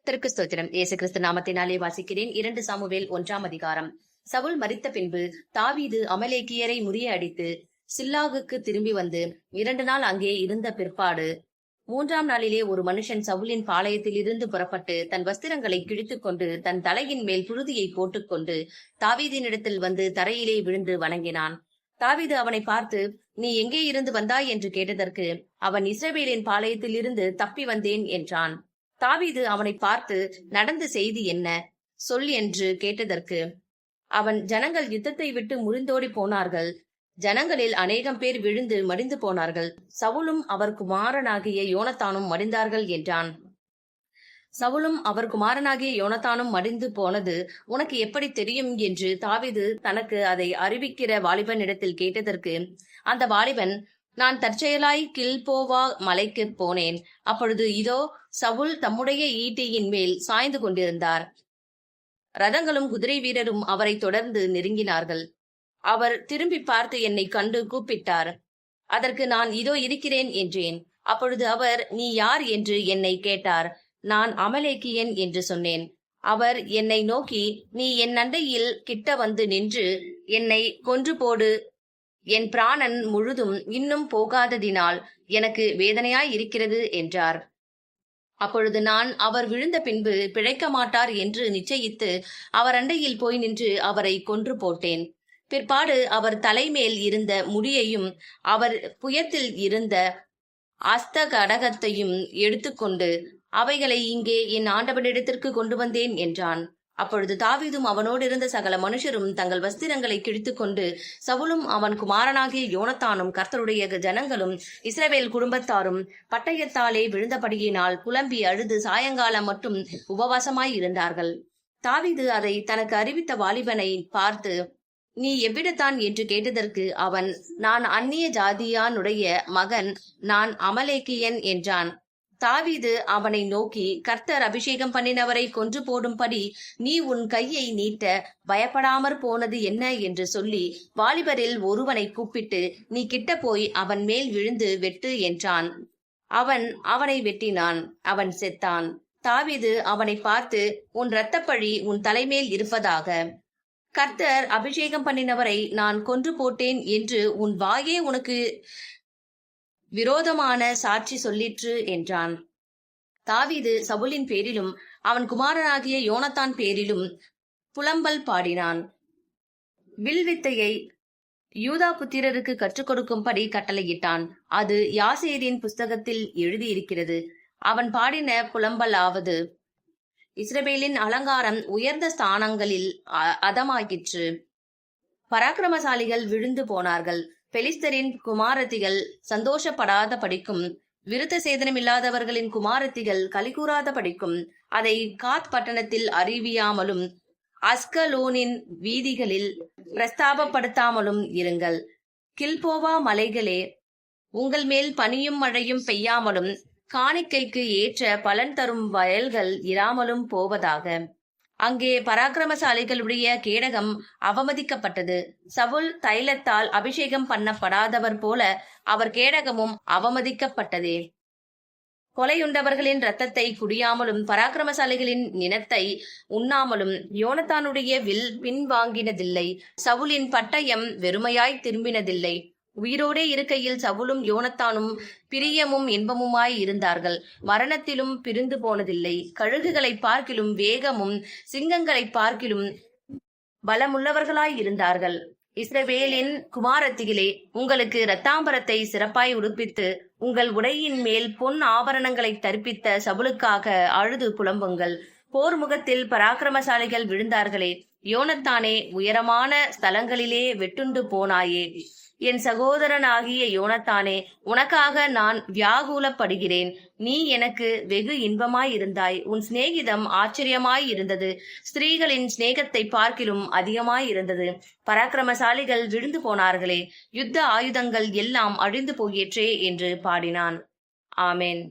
கர்த்தருக்கு ஸ்தோத்திரம். இயேசு கிறிஸ்து நாமத்தினாலே வாசிக்கிறேன். 2 சாமுவேல் 1ஆம் அதிகாரம். சவுல் மரித்த பின்பு தாவீது அமலேக்கியரை முறியடித்து சில்லாகுக்கு திரும்பி வந்து 2 நாள் அங்கே இருந்த பிற்பாடு 3ஆம் நாளிலே ஒரு மனுஷன் சவுலின் பாளையத்தில் இருந்து புறப்பட்டு தன் வஸ்திரங்களை கிழித்துக் கொண்டு தன் தலையின் மேல் புழுதியை போட்டுக்கொண்டு தாவீதினிடத்தில் வந்து தரையிலே விழுந்து வணங்கினான். தாவீது அவனை பார்த்து, நீ எங்கே இருந்து வந்தாய் என்று கேட்டதற்கு அவன் இஸ்ரவேலின் பாளையத்தில் இருந்து தப்பி வந்தேன் என்றான். தாவீது அவனை பார்த்து, நடந்த செய்தி என்ன சொல் என்று கேட்டதற்கு அவன், ஜனங்கள் யுத்தத்தை விட்டு முறிந்தோடி போனார்கள், ஜனங்களில் அநேகம் பேர் விழுந்து மடிந்து போனார்கள், சவுலும் அவர் குமாரனாகிய யோனத்தானும் மடிந்தார்கள் என்றான். சவுலும் அவர் குமாரனாகிய யோனத்தானும் மடிந்து போனது உனக்கு எப்படி தெரியும் என்று தாவீது தனக்கு அதை அறிவிக்கிற வாலிபனிடத்தில் கேட்டதற்கு அந்த வாலிபன், நான் தற்செயலாய் கில்போவா மலைக்கு போனேன். அப்பொழுது இதோ சவுல் தம்முடைய ஈட்டியின் மேல் சாய்ந்து கொண்டிருந்தார். ரதங்களும் குதிரை வீரரும் அவரை தொடர்ந்து நெருங்கினார்கள். அவர் திரும்பி பார்த்து என்னை கண்டு கூப்பிட்டார். அதற்கு நான் இதோ இருக்கிறேன் என்றேன். அப்பொழுது அவர், நீ யார் என்று என்னை கேட்டார். நான் அமலேக்கியன் என்று சொன்னேன். அவர் என்னை நோக்கி, நீ என் அண்டையில் கிட்ட வந்து நின்று என்னை கொன்று போடு, என் பிராணன் முழுதும் இன்னும் போகாததினால் எனக்கு வேதனையாய் இருக்கிறது என்றார். அப்பொழுது நான் அவர் விழுந்த பின்பு பிழைக்க மாட்டார் என்று நிச்சயித்து அவர் அண்டையில் போய் நின்று அவரை கொன்று போட்டேன். பிற்பாடு அவர் தலைமேல் இருந்த முடியையும் அவர் புயத்தில் இருந்த அஸ்தகடகத்தையும் எடுத்துக்கொண்டு அவைகளை இங்கே என் ஆண்டவனிடத்திற்கு கொண்டு வந்தேன் என்றான். அப்பொழுது தாவீதும் அவனோடு இருந்த சகல மனுஷரும் தங்கள் வஸ்திரங்களை கிழித்துக் கொண்டு சவுலும் அவன் குமாரனாகிய யோனத்தானும் கர்த்தருடைய ஜனங்களும் இஸ்ரவேல் குடும்பத்தாரும் பட்டயத்தாலே விழுந்தபடியினால் புலம்பி அழுது சாயங்காலம் மட்டும் உபவாசமாய் இருந்தார்கள். தாவீது அதை தனக்கு அறிவித்த வாலிபனை பார்த்து, நீ எவ்விடத்தான் என்று கேட்டதற்கு அவன், நான் அந்நிய ஜாதியானுடைய மகன், நான் அமலேக்கியன் என்றான். தாவீது அவனை நோக்கி, கர்த்தர் அபிஷேகம் பண்ணினவரை கொன்று போடும்படி நீ உன் கையை நீட்ட பயப்படாமற் போனது என்ன என்று சொல்லி வாலிபரில் ஒருவனை கூப்பிட்டு, நீ கிட்ட போய் அவன் மேல் விழுந்து வெட்டு என்றான். அவன் அவனை வெட்டினான். அவன் செத்தான். தாவீது அவனை பார்த்து, உன் இரத்தப்பழி உன் தலைமேல் இருப்பதாக. கர்த்தர் அபிஷேகம் பண்ணினவரை நான் கொன்று போட்டேன் என்று உன் வாயே உனக்கு விரோதமான சாட்சி சொல்லிற்று என்றான். தாவீது சவுலின் பேரிலும் அவன் குமாரனாகிய யோனத்தான் பேரிலும் புலம்பல் பாடினான். வில்வித்தையை யூதா புத்திரருக்கு கற்றுக் கொடுக்கும்படி கட்டளையிட்டான். அது யாசேரின் புஸ்தகத்தில் எழுதியிருக்கிறது. அவன் பாடின புலம்பலாவது, இஸ்ரவேலின் அலங்காரம் உயர்ந்த ஸ்தானங்களில் அதமாகிற்று, பராக்கிரமசாலிகள் விழுந்து போனார்கள், பெலிஸ்தரின் குமாரத்திகள் சந்தோஷப்படாத படிக்கும், விருத்த சேதனமில்லாதவர்களின் குமாரத்திகள் கலிகூறாத படிக்கும், அதை காத் பட்டணத்தில் அறிவியாமலும் அஸ்கலோனின் வீதிகளில் பிரஸ்தாபப்படுத்தாமலும் இருங்கள். கில்போவா மலைகளே, உங்கள் மேல் பனியும் மழையும் பெய்யாமலும் காணிக்கைக்கு ஏற்ற பலன் தரும் வயல்கள் இராமலும் போவதாக. அங்கே பராக்கிரமசாலிகளுடைய கேடகம் அவமதிக்கப்பட்டது. சவுல் தைலத்தால் அபிஷேகம் பண்ணப்படாதவர் போல அவர் கேடகமும் அவமதிக்கப்பட்டதே. கொலையுண்டவர்களின் இரத்தத்தை குடியாமலும் பராக்கிரமசாலிகளின் நினத்தை உண்ணாமலும் யோனத்தானுடைய வில் பின்வாங்கினதில்லை. சவுலின் பட்டயம் வெறுமையாய் திரும்பினதில்லை. உயிரோடே இருக்கையில் சவுலும் யோனத்தானும் பிரியமும் இன்பமுமாய் இருந்தார்கள். மரணத்திலும் பிரிந்து போனதில்லை. கழுகுகளை பார்க்கிலும் வேகமும் சிங்கங்களை பார்க்கிலும் பலமுள்ளவர்களாய் இருந்தார்கள். இஸ்ரவேலின் குமாரத்திகளே, உங்களுக்கு இரத்தாம்பரத்தை சிறப்பாய் உடுப்பித்து உங்கள் உடையின் மேல் பொன் ஆபரணங்களை தரிப்பித்த சவுலுக்காக அழுது புலம்புங்கள். போர் முகத்தில் பராக்கிரமசாலிகள் விழுந்தார்களே, யோனத்தானே, உயரமான ஸ்தலங்களிலே வெட்டுண்டு போனாயே. என் சகோதரனாகிய யோனத்தானே, உனக்காக நான் வியாகுலப்படுகிறேன். நீ எனக்கு வெகு இன்பமாயிருந்தாய். உன் சிநேகிதம் ஆச்சரியமாயிருந்தது. ஸ்திரீகளின் சிநேகத்தை பார்க்கிலும் அதிகமாயிருந்தது. பராக்கிரமசாலிகள் விழுந்து போனார்களே, யுத்த ஆயுதங்கள் எல்லாம் அழிந்து போயிற்றே என்று பாடினான். ஆமேன்.